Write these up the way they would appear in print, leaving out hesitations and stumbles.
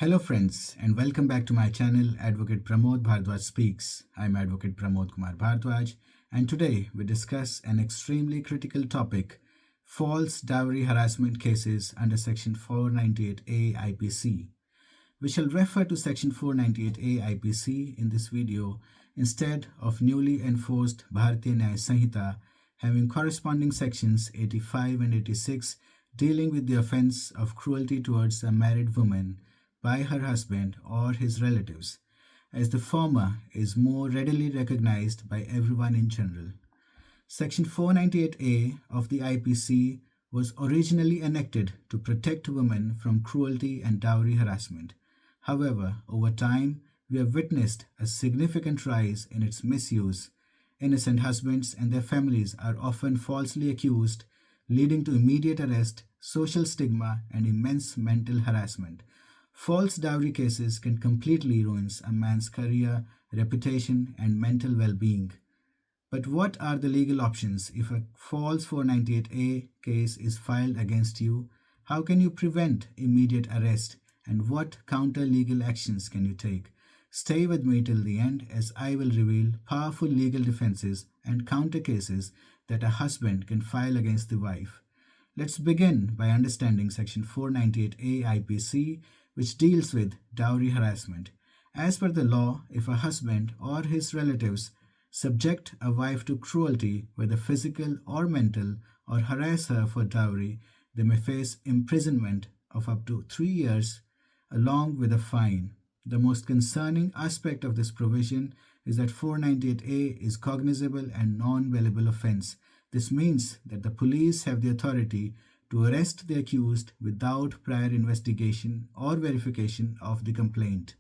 Hello, friends, and welcome back to my channel, Advocate Pramod Bhardwaj Speaks. I'm Advocate Pramod Kumar Bhardwaj, and today we discuss an extremely critical topic: false dowry harassment cases under Section 498A IPC. We shall refer to Section 498A IPC in this video instead of newly enforced Bharatiya Nyaya Sanhita having corresponding sections 85 and 86 dealing with the offense of cruelty towards a married woman by her husband or his relatives, as the former is more readily recognized by everyone in general. Section 498A of the IPC was originally enacted to protect women from cruelty and dowry harassment. However, over time, we have witnessed a significant rise in its misuse. Innocent husbands and their families are often falsely accused, leading to immediate arrest, social stigma, and immense mental harassment. False dowry cases can completely ruin a man's career, reputation, and mental well being. But what are the legal options if a false 498A case is filed against you? How can you prevent immediate arrest? And what counter legal actions can you take? Stay with me till the end as I will reveal powerful legal defenses and counter cases that a husband can file against the wife. Let's begin by understanding Section 498A IPC, which deals with dowry harassment. As per the law, if a husband or his relatives subject a wife to cruelty, whether physical or mental, or harass her for dowry, they may face imprisonment of up to 3 years along with a fine. The most concerning aspect of this provision is that 498A is cognizable and non-bailable offense. This means that the police have the authority to arrest the accused without prior investigation or verification of the complaint.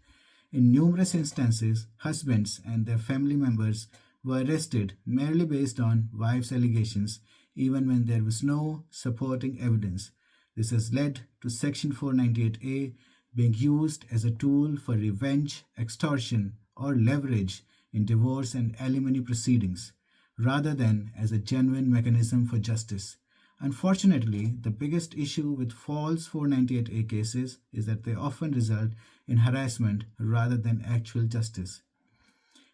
In numerous instances, husbands and their family members were arrested merely based on wife's allegations, even when there was no supporting evidence. This has led to Section 498A being used as a tool for revenge, extortion, or leverage in divorce and alimony proceedings, rather than as a genuine mechanism for justice. Unfortunately, the biggest issue with false 498A cases is that they often result in harassment rather than actual justice.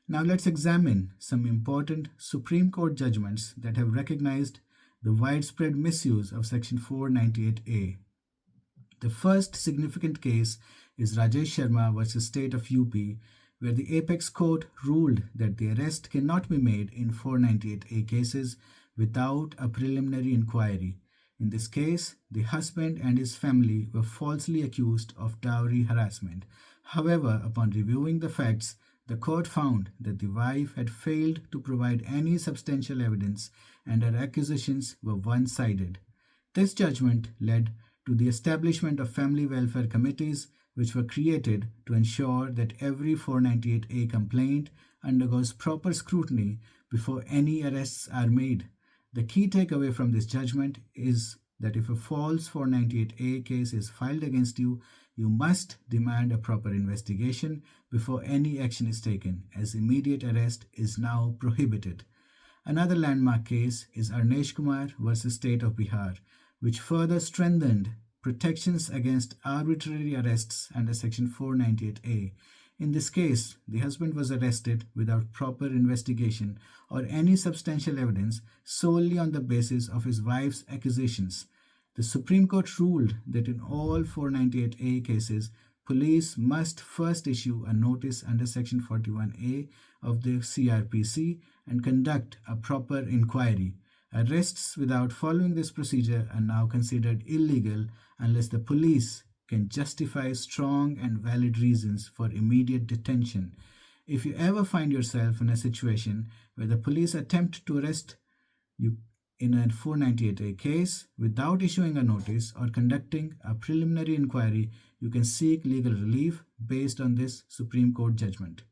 Now let's examine some important Supreme Court judgments that have recognized the widespread misuse of Section 498A. The first significant case is Rajesh Sharma versus State of UP, where the Apex Court ruled that the arrest cannot be made in 498A cases without a preliminary inquiry. In this case, the husband and his family were falsely accused of dowry harassment. However, upon reviewing the facts, the court found that the wife had failed to provide any substantial evidence and her accusations were one-sided. This judgment led to the establishment of family welfare committees, which were created to ensure that every 498A complaint undergoes proper scrutiny before any arrests are made. The key takeaway from this judgment is that if a false 498A case is filed against you, you must demand a proper investigation before any action is taken, as immediate arrest is now prohibited. Another landmark case is Arnesh Kumar versus State of Bihar, which further strengthened protections against arbitrary arrests under Section 498A. In this case, the husband was arrested without proper investigation or any substantial evidence solely on the basis of his wife's accusations. The Supreme Court ruled that in all 498A cases, police must first issue a notice under Section 41A of the CRPC and conduct a proper inquiry. Arrests without following this procedure are now considered illegal unless the police can justify strong and valid reasons for immediate detention. If you ever find yourself in a situation where the police attempt to arrest you in a 498A case without issuing a notice or conducting a preliminary inquiry, you can seek legal relief based on this Supreme Court judgment.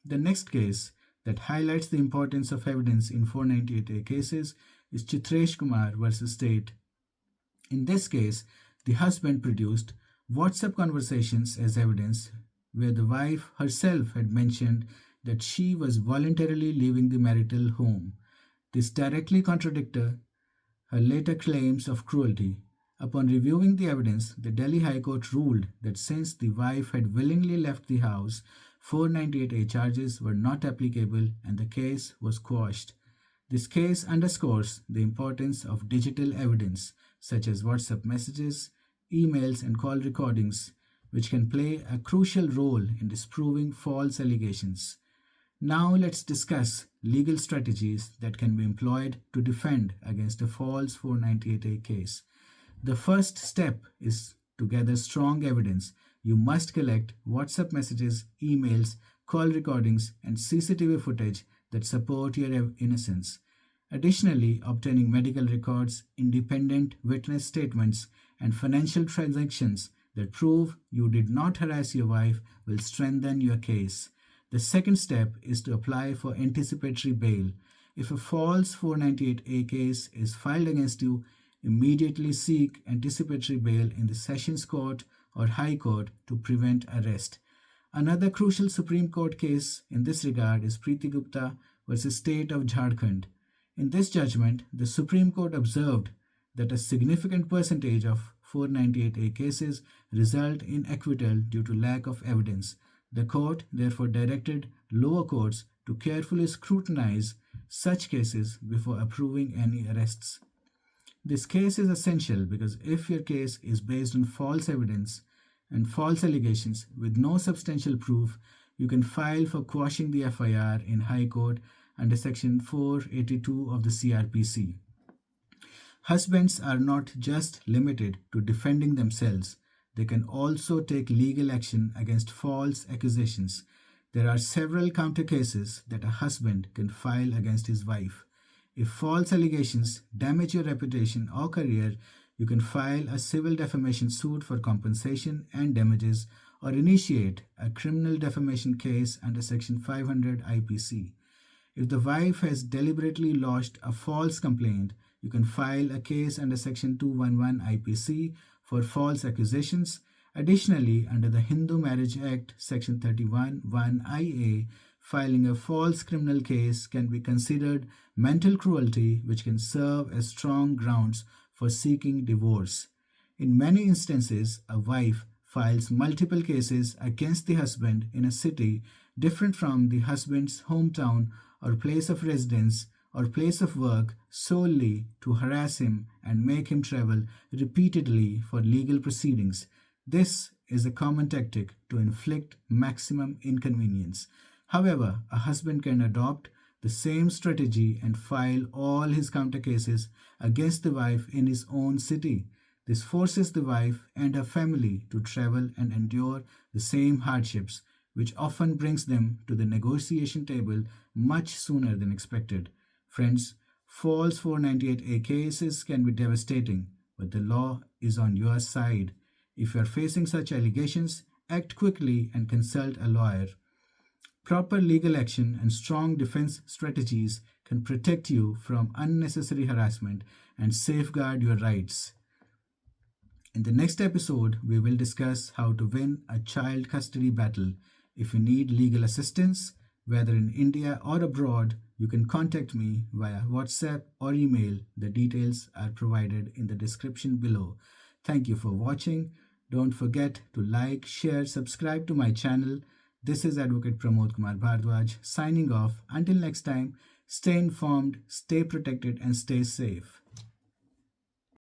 The next case that highlights the importance of evidence in 498A cases is Chitresh Kumar versus State. In this case, the husband produced WhatsApp conversations as evidence where the wife herself had mentioned that she was voluntarily leaving the marital home. This directly contradicted her later claims of cruelty. Upon reviewing the evidence, the Delhi High Court ruled that since the wife had willingly left the house, 498A charges were not applicable and the case was quashed. This case underscores the importance of digital evidence, such as WhatsApp messages, emails, and call recordings, which can play a crucial role in disproving false allegations. Now, let's discuss legal strategies that can be employed to defend against a false 498A case. The first step is to gather strong evidence. You must collect WhatsApp messages, emails, call recordings, and CCTV footage that support your innocence. Additionally, obtaining medical records, independent witness statements, and financial transactions that prove you did not harass your wife will strengthen your case. The second step is to apply for anticipatory bail. If a false 498A case is filed against you, immediately seek anticipatory bail in the Sessions Court or High Court to prevent arrest. Another crucial Supreme Court case in this regard is Preeti Gupta versus State of Jharkhand. In this judgment, the Supreme Court observed that a significant percentage of 498A cases result in acquittal due to lack of evidence. The court therefore directed lower courts to carefully scrutinize such cases before approving any arrests. This case is essential because if your case is based on false evidence and false allegations with no substantial proof, you can file for quashing the FIR in High Court under Section 482 of the CRPC. Husbands are not just limited to defending themselves, they can also take legal action against false accusations. There are several counter cases that a husband can file against his wife. If false allegations damage your reputation or career, you can file a civil defamation suit for compensation and damages or initiate a criminal defamation case under Section 500 IPC. If the wife has deliberately lodged a false complaint, you can file a case under Section 211 IPC for false accusations. Additionally, under the Hindu Marriage Act, Section 31(1)(ia), filing a false criminal case can be considered mental cruelty, which can serve as strong grounds for seeking divorce. In many instances, a wife files multiple cases against the husband in a city different from the husband's hometown or place of residence or place of work solely to harass him and make him travel repeatedly for legal proceedings. This is a common tactic to inflict maximum inconvenience. However, a husband can adopt the same strategy and file all his counter cases against the wife in his own city. This forces the wife and her family to travel and endure the same hardships, which often brings them to the negotiation table much sooner than expected. Friends, false 498A cases can be devastating, but the law is on your side. If you are facing such allegations, act quickly and consult a lawyer. Proper legal action and strong defense strategies can protect you from unnecessary harassment and safeguard your rights. In the next episode, we will discuss how to win a child custody battle. If you need legal assistance, whether in India or abroad, you can contact me via WhatsApp or email. The details are provided in the description below. Thank you for watching. Don't forget to like, share, subscribe to my channel. This is Advocate Pramod Kumar Bhardwaj signing off. Until next time, stay informed, stay protected, and stay safe.